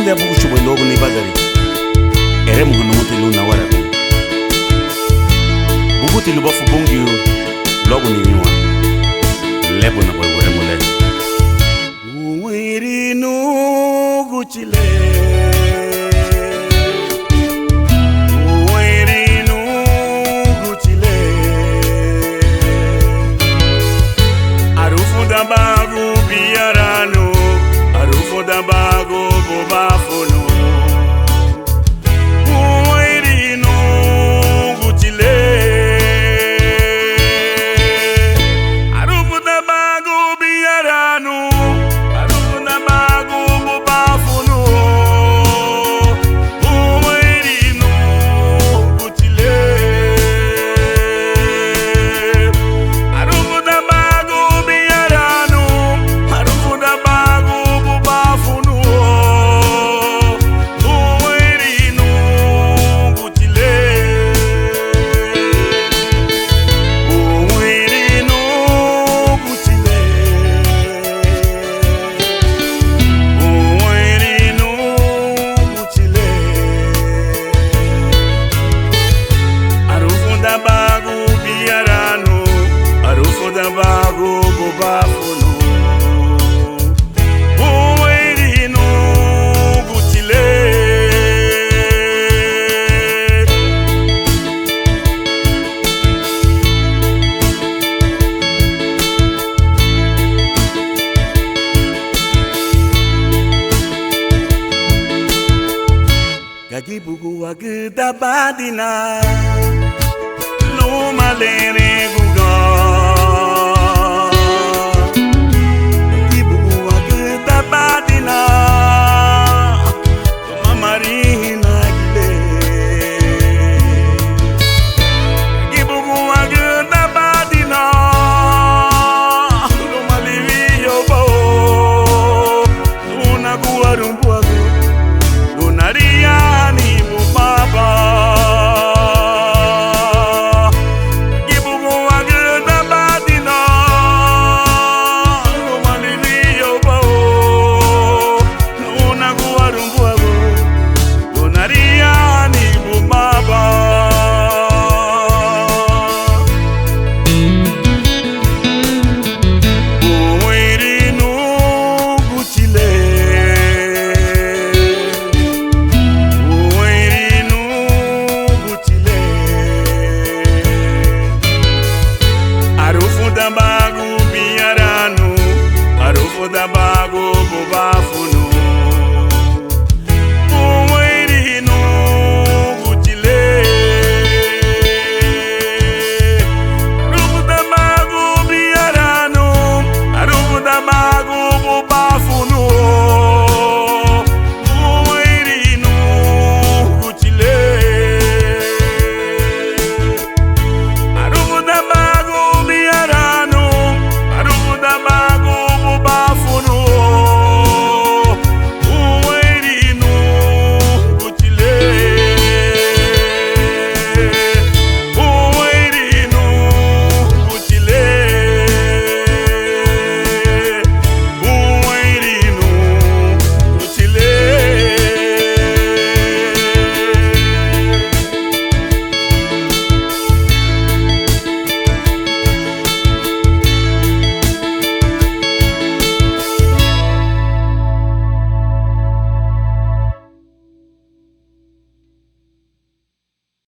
ya bugu chubo logo ni bazari ere mu no muti lu na wara bugu ti lu ba fu bongi logo ni niwa lebo na boy wore mo le uiri no guchile Bago bobafono uirino gutile arufu da bago biarano arufu da bago bobafono uirino gutile arufu da bago biarano arufu da bago bago bobafono uirino gutile gagi bugu wagda badina no malere